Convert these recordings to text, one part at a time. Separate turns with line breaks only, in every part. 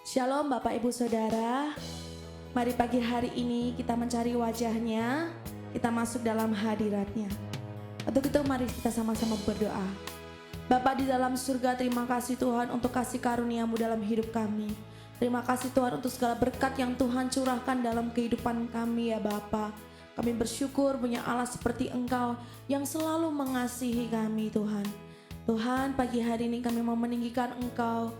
Shalom Bapak Ibu Saudara. Mari pagi hari ini kita mencari wajahnya, kita masuk dalam hadiratnya. Untuk itu mari kita sama-sama berdoa. Bapa di dalam surga, terima kasih Tuhan untuk kasih karunia-Mu dalam hidup kami. Terima kasih Tuhan untuk segala berkat yang Tuhan curahkan dalam kehidupan kami ya Bapa. Kami bersyukur punya Allah seperti Engkau yang selalu mengasihi kami Tuhan. Tuhan, pagi hari ini kami mau meninggikan Engkau,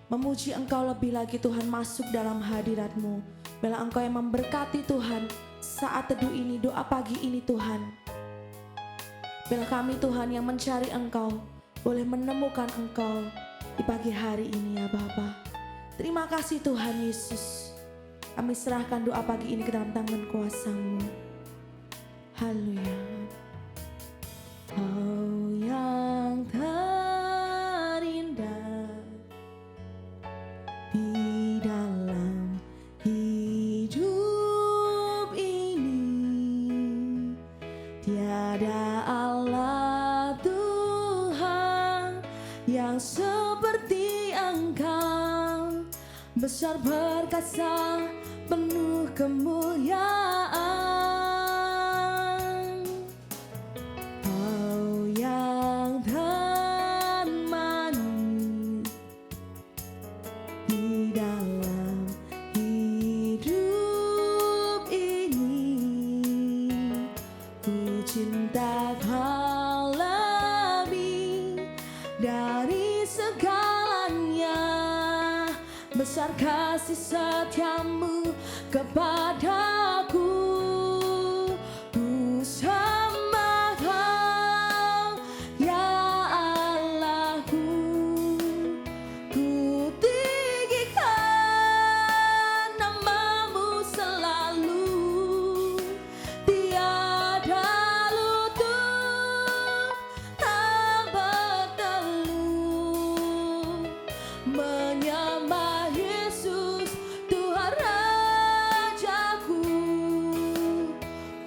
memuji Engkau lebih lagi Tuhan, masuk dalam hadirat-Mu. Biarlah Engkau yang memberkati Tuhan saat teduh ini, doa pagi ini Tuhan. Biarlah kami Tuhan yang mencari Engkau boleh menemukan Engkau di pagi hari ini ya Bapa. Terima kasih Tuhan Yesus. Kami serahkan doa pagi ini ke dalam tangan kuasa-Mu. Haleluya. Oh yang terindah di dalam hidup ini, tiada Allah Tuhan yang seperti Engkau, besar perkasa penuh kemuliaan. Oh yang dan manis di dalam hidup ini, ku cinta Kau lebih dari segalanya. Besar kasih setiamu kepadaku, ku sembah Kau ya Allahku, ku tinggikan nama-Mu selalu, tiada lutut tak berteluh, menyembah Yesus Tuhan Rajaku,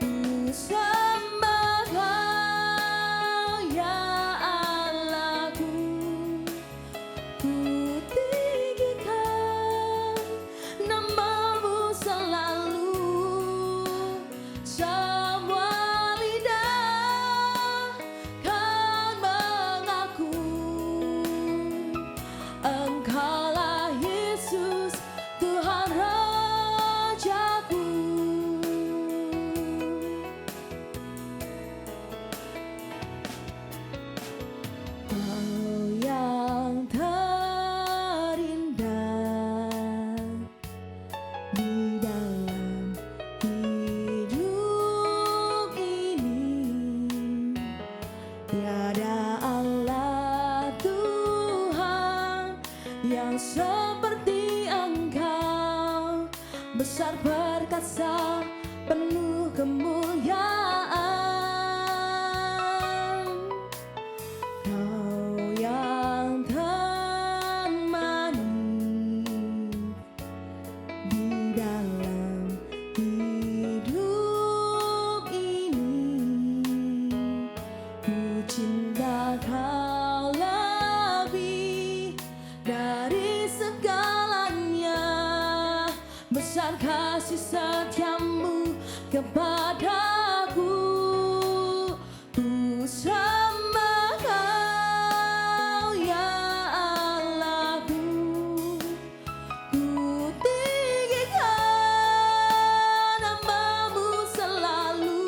ku sembah Kau ya Allahku, ku tinggikan nama-Mu selalu, semua lidah kan mengaku Engkaulah Yesus Tuhan Rajaku. Oh yang terindah di dalam hidup ini, tiada Allah Tuhan yang seperti Engkau, besar perkasa penuh kemuliaan. Kau yang dan manis di dalam hidup ini, ku cinta Kau lebih dari segalanya. Besar kasih setiamu kepadaku, ku sembah Kau ya Allahku, ku tinggikan nama-Mu selalu,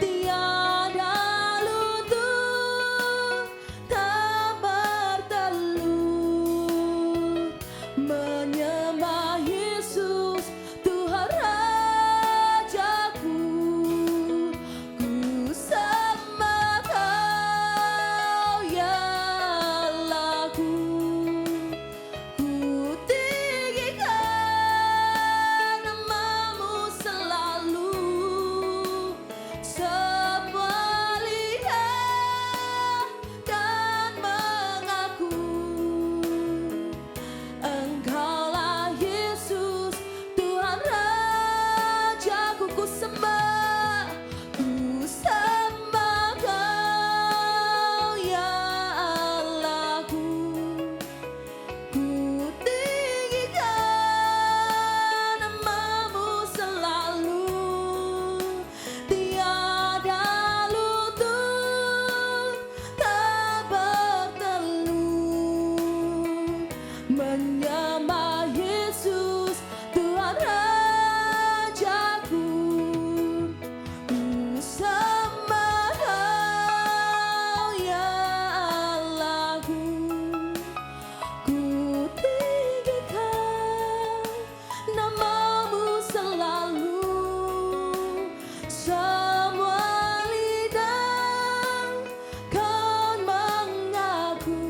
tiada lutut tak berteluh, menyembah Yesus Tuhan Rajaku. menyembah Yesus Tuhan Rajaku. Sembah Engkau ya Allahku, ku tinggikan namamu selalu. Semua lidah kan mengaku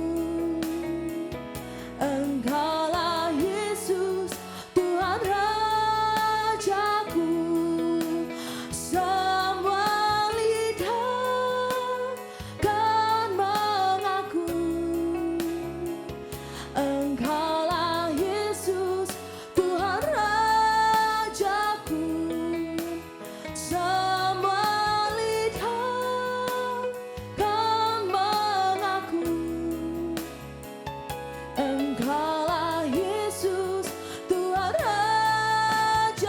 Engkaulah Yesus Tuhan Rajaku. Semua lidah kan mengaku Engkaulah Yesus Tuhan Rajaku. Semua lidah kan mengaku Engkaulah Yesus Tuhan Rajaku.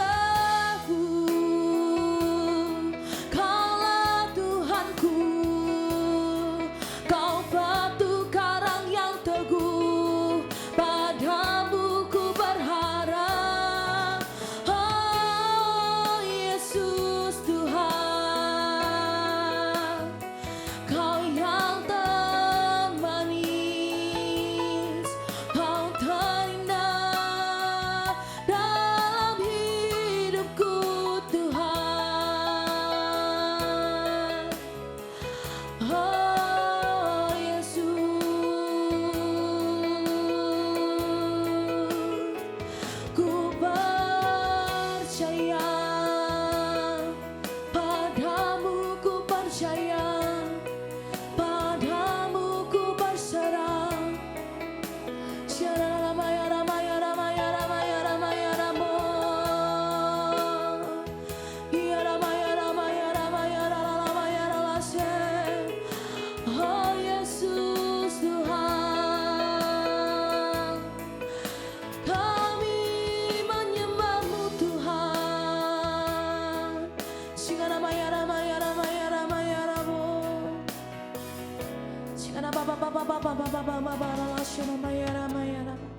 Kaulah Tuhanku, Kau batu karang yang teguh, padamu ku berharap. Oh Yesus Tuhan, Kau yang termanis, Kau terindah dalam hidupku Tuhan. Oh Yesus, ku percaya padamu, ku percaya padamu, ku berserah. Syara ramaya ramaya ramaya ramaya ramaya ramo, ya ramaya ramaya ramaya ramaya ramase. Oh Yesus Tuhan, kami menyembahmu Tuhan. Syara ramaya ramaya ramaya ramaya ramo, syara baba baba baba baba baba baba syara ramaya ramaya ramo.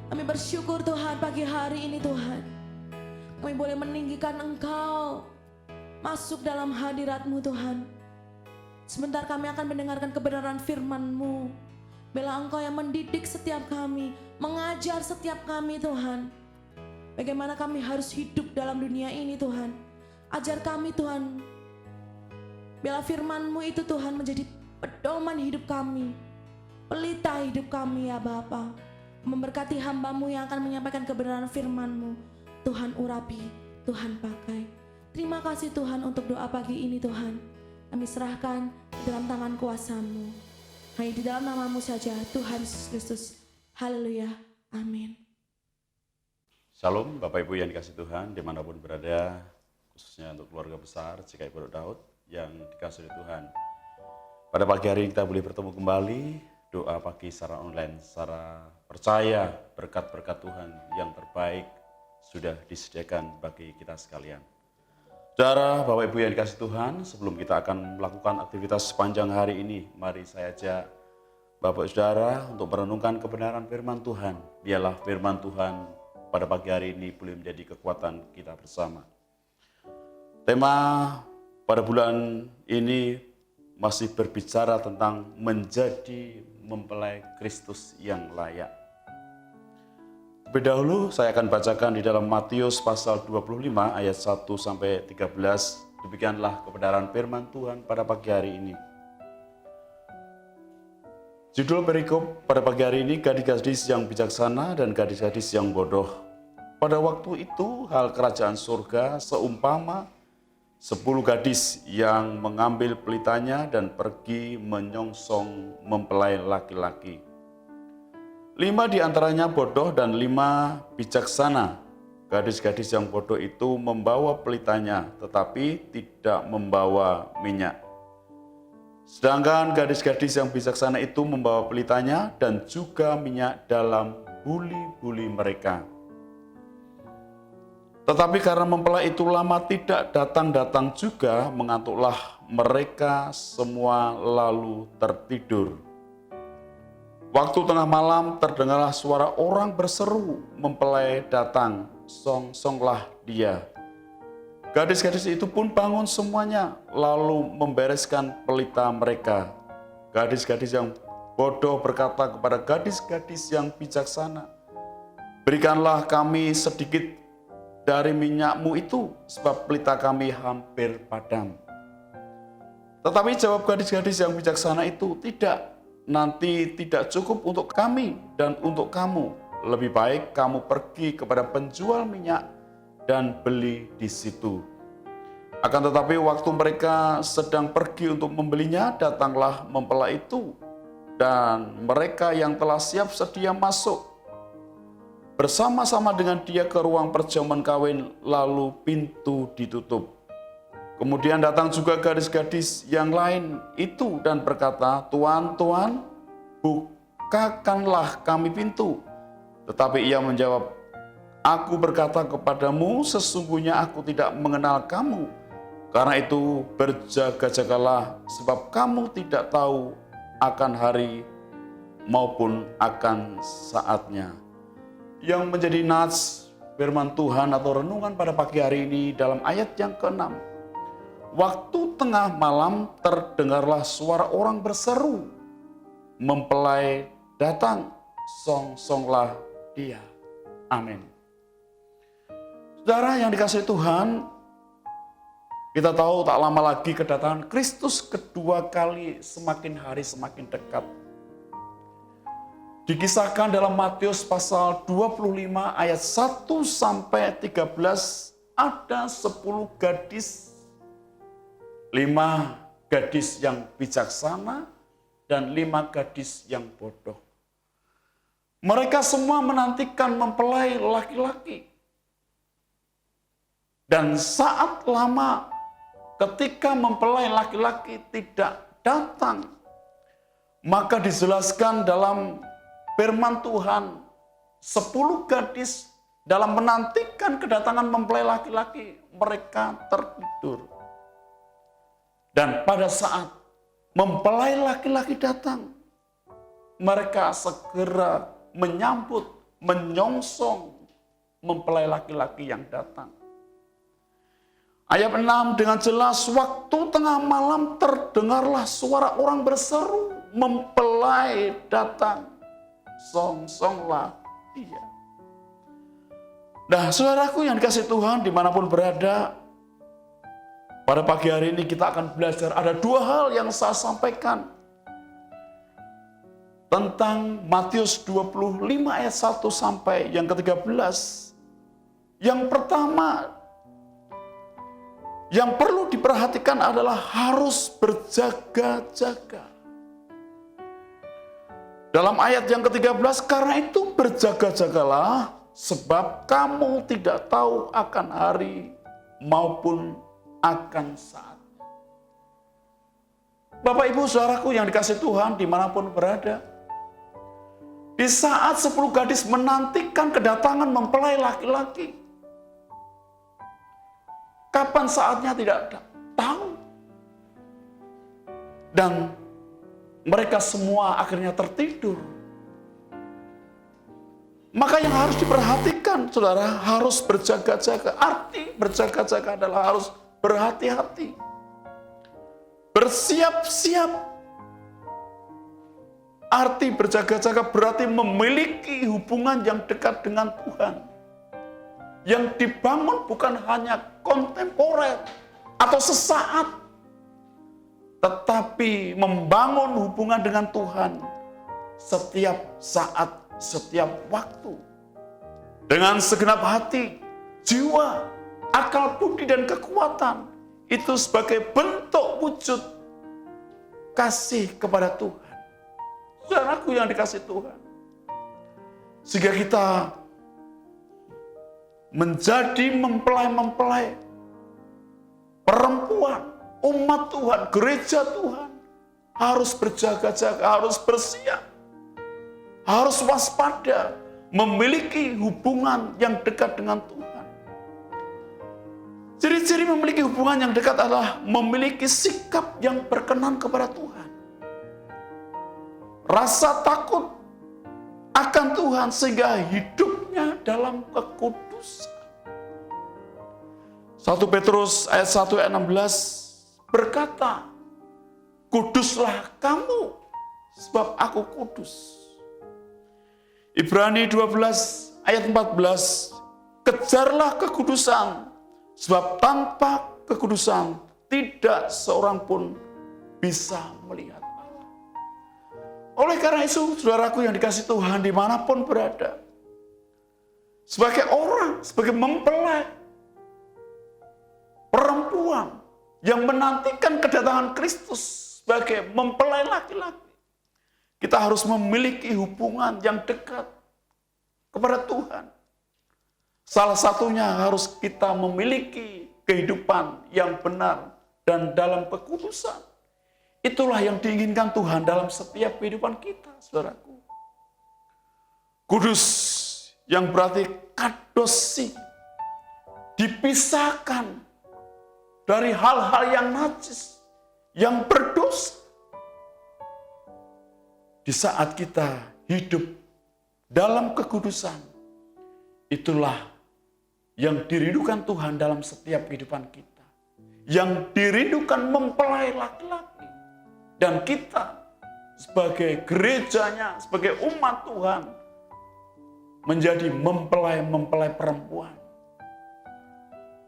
Kami bersyukur Tuhan pagi hari ini Tuhan, kami boleh meninggikan Engkau, masuk dalam hadirat-Mu Tuhan. Sebentar kami akan mendengarkan kebenaran firman-Mu. Bila Engkau yang mendidik setiap kami, mengajar setiap kami Tuhan, bagaimana kami harus hidup dalam dunia ini Tuhan. Ajar kami Tuhan, bila firman-Mu itu Tuhan menjadi pedoman hidup kami, pelita hidup kami ya Bapa. Memberkati hamba-Mu yang akan menyampaikan kebenaran firman-Mu. Tuhan urapi, Tuhan pakai. Terima kasih Tuhan untuk doa pagi ini Tuhan. Kami serahkan dalam tangan kuasa-Mu. Hanya di dalam nama-Mu saja Tuhan Yesus Kristus. Haleluya. Amin.
Shalom Bapak Ibu yang dikasih Tuhan dimanapun berada, khususnya untuk keluarga besar GKI Pondok Daud yang dikasih oleh Tuhan. Pada pagi hari ini kita boleh bertemu kembali, doa pagi secara online, secara percaya berkat-berkat Tuhan yang terbaik sudah disediakan bagi kita sekalian. Saudara, Bapak Ibu yang dikasih Tuhan, sebelum kita akan melakukan aktivitas sepanjang hari ini, mari saya ajak Bapak Saudara untuk merenungkan kebenaran firman Tuhan. Biarlah firman Tuhan pada pagi hari ini boleh menjadi kekuatan kita bersama. Tema pada bulan ini masih berbicara tentang menjadi mempelai Kristus yang layak. Terlebih dahulu saya akan bacakan di dalam Matius pasal 25 ayat 1 sampai 13. Demikianlah kebenaran firman Tuhan pada pagi hari ini. Judul perikop pada pagi hari ini, gadis-gadis yang bijaksana dan gadis-gadis yang bodoh. Pada waktu itu hal kerajaan surga seumpama 10 gadis yang mengambil pelitanya dan pergi menyongsong mempelai laki-laki. 5 di antaranya bodoh dan 5 bijaksana. Gadis-gadis yang bodoh itu membawa pelitanya tetapi tidak membawa minyak. Sedangkan gadis-gadis yang bijaksana itu membawa pelitanya dan juga minyak dalam buli-buli mereka. Tetapi karena mempelai itu lama tidak datang-datang juga, mengantuklah mereka semua lalu tertidur. Waktu tengah malam terdengarlah suara orang berseru, mempelai datang, song-songlah dia. Gadis-gadis itu pun bangun semuanya, lalu membereskan pelita mereka. Gadis-gadis yang bodoh berkata kepada gadis-gadis yang bijaksana, berikanlah kami sedikit dari minyakmu itu, sebab pelita kami hampir padam. Tetapi jawab gadis-gadis yang bijaksana itu, tidak. Nanti tidak cukup untuk kami dan untuk kamu. Lebih baik kamu pergi kepada penjual minyak dan beli di situ. Akan tetapi waktu mereka sedang pergi untuk membelinya, datanglah mempelai itu. Dan mereka yang telah siap sedia masuk bersama-sama dengan dia ke ruang perjamuan kawin, lalu pintu ditutup. Kemudian datang juga gadis-gadis yang lain itu dan berkata, Tuan, Tuan, bukakanlah kami pintu. Tetapi ia menjawab, aku berkata kepadamu, sesungguhnya aku tidak mengenal kamu. Karena itu berjaga-jagalah, sebab kamu tidak tahu akan hari maupun akan saatnya. Yang menjadi nats firman Tuhan atau renungan pada pagi hari ini dalam ayat yang ke-6. Waktu tengah malam terdengarlah suara orang berseru, mempelai datang, song-songlah dia. Amin. Saudara yang dikasihi Tuhan, kita tahu tak lama lagi kedatangan Kristus kedua kali semakin hari semakin dekat. Dikisahkan dalam Matius pasal 25 ayat 1 sampai 13, ada 10 gadis, 5 gadis yang bijaksana dan 5 gadis yang bodoh. Mereka semua menantikan mempelai laki-laki. Dan saat lama ketika mempelai laki-laki tidak datang, maka dijelaskan dalam firman Tuhan, 10 gadis dalam menantikan kedatangan mempelai laki-laki, mereka tertidur. Dan pada saat mempelai laki-laki datang, mereka segera menyambut, menyongsong mempelai laki-laki yang datang. Ayat 6 dengan jelas, waktu tengah malam terdengarlah suara orang berseru, mempelai datang, song-songlah dia. Nah, saudaraku yang dikasihi Tuhan dimanapun berada, pada pagi hari ini kita akan belajar ada 2 hal yang saya sampaikan tentang Matius 25 ayat 1 sampai yang ke-13. Yang pertama, yang perlu diperhatikan adalah harus berjaga-jaga. Dalam ayat yang ke-13, karena itu berjaga-jagalah, sebab kamu tidak tahu akan hari maupun akan saat. Bapak, Ibu, saudaraku yang dikasihi Tuhan dimanapun berada, di saat 10 gadis menantikan kedatangan mempelai laki-laki, kapan saatnya tidak tahu. Dan mereka semua akhirnya tertidur. Maka yang harus diperhatikan, saudara, harus berjaga-jaga. Arti berjaga-jaga adalah harus berhati-hati, bersiap-siap. Arti berjaga-jaga berarti memiliki hubungan yang dekat dengan Tuhan, yang dibangun bukan hanya kontemporer atau sesaat, tetapi membangun hubungan dengan Tuhan setiap saat, setiap waktu, dengan segenap hati, jiwa, akal budi dan kekuatan, itu sebagai bentuk wujud kasih kepada Tuhan. Saudaraku yang dikasihi Tuhan, sehingga kita menjadi mempelai-mempelai, perempuan, umat Tuhan, gereja Tuhan, harus berjaga-jaga, harus bersiap, harus waspada, memiliki hubungan yang dekat dengan Tuhan. Ciri-ciri memiliki hubungan yang dekat adalah memiliki sikap yang berkenan kepada Tuhan. Rasa takut akan Tuhan sehingga hidupnya dalam kekudusan. 1 Petrus ayat 1 ayat 16 berkata, kuduslah kamu sebab aku kudus. Ibrani 12 ayat 14, kejarlah kekudusan sebab tanpa kekudusan tidak seorang pun bisa melihat Allah. Oleh karena itu, saudaraku yang dikasihi Tuhan dimanapun berada, sebagai orang, sebagai mempelai, perempuan yang menantikan kedatangan Kristus sebagai mempelai laki-laki, kita harus memiliki hubungan yang dekat kepada Tuhan. Salah satunya harus kita memiliki kehidupan yang benar dan dalam kekudusan. Itulah yang diinginkan Tuhan dalam setiap kehidupan kita, saudaraku. Kudus yang berarti kadosi, dipisahkan dari hal-hal yang najis, yang berdosa. Di saat kita hidup dalam kekudusan, itulah yang dirindukan Tuhan dalam setiap kehidupan kita. Yang dirindukan mempelai laki-laki. Dan kita sebagai gerejanya, sebagai umat Tuhan, menjadi mempelai-mempelai perempuan.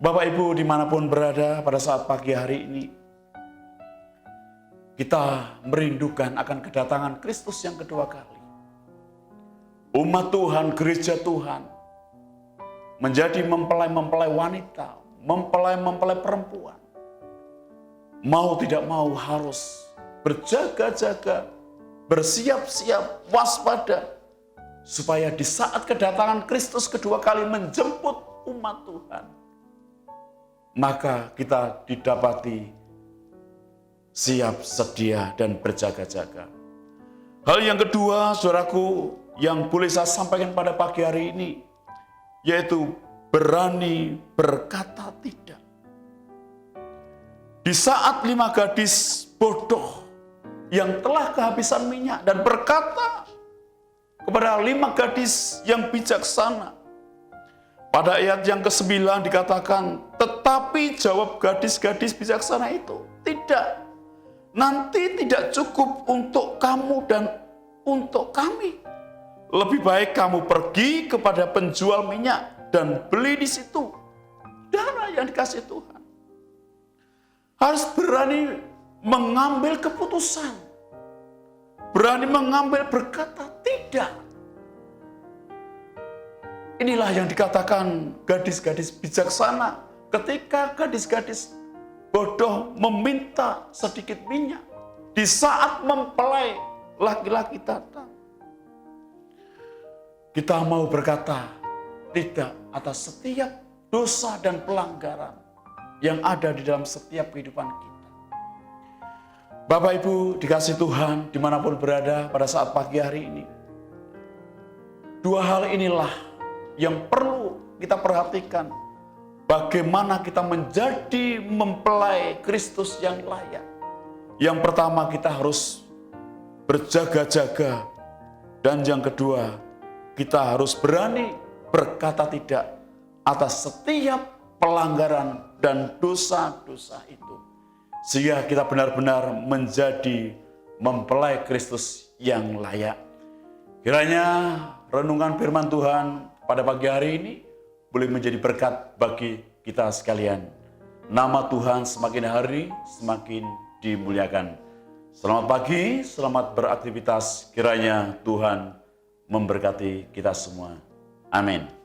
Bapak Ibu dimanapun berada pada saat pagi hari ini, kita merindukan akan kedatangan Kristus yang kedua kali. Umat Tuhan, gereja Tuhan, menjadi mempelai-mempelai wanita, mempelai-mempelai perempuan. Mau tidak mau harus berjaga-jaga, bersiap-siap, waspada, supaya di saat kedatangan Kristus kedua kali menjemput umat Tuhan, maka kita didapati siap, sedia, dan berjaga-jaga. Hal yang kedua, saudaraku, yang boleh saya sampaikan pada pagi hari ini, yaitu berani berkata tidak. Di saat 5 gadis bodoh yang telah kehabisan minyak dan berkata kepada 5 gadis yang bijaksana, pada ayat yang ke-9 dikatakan, tetapi jawab gadis-gadis bijaksana itu, tidak, nanti tidak cukup untuk kamu dan untuk kami. Lebih baik kamu pergi kepada penjual minyak dan beli di situ. Saudara yang dikasihi Tuhan, harus berani mengambil keputusan, berani mengambil berkata tidak. Inilah yang dikatakan gadis-gadis bijaksana ketika gadis-gadis bodoh meminta sedikit minyak di saat mempelai laki-laki datang. Kita mau berkata tidak atas setiap dosa dan pelanggaran yang ada di dalam setiap kehidupan kita. Bapak Ibu dikasihi Tuhan dimanapun berada pada saat pagi hari ini, dua hal inilah yang perlu kita perhatikan. Bagaimana kita menjadi mempelai Kristus yang layak. Yang pertama, kita harus berjaga-jaga. Dan yang kedua, kita harus berani berkata tidak atas setiap pelanggaran dan dosa-dosa itu. Sehingga kita benar-benar menjadi mempelai Kristus yang layak. Kiranya renungan firman Tuhan pada pagi hari ini boleh menjadi berkat bagi kita sekalian. Nama Tuhan semakin hari semakin dimuliakan. Selamat pagi, selamat beraktivitas. Kiranya Tuhan memberkati kita semua. Amin.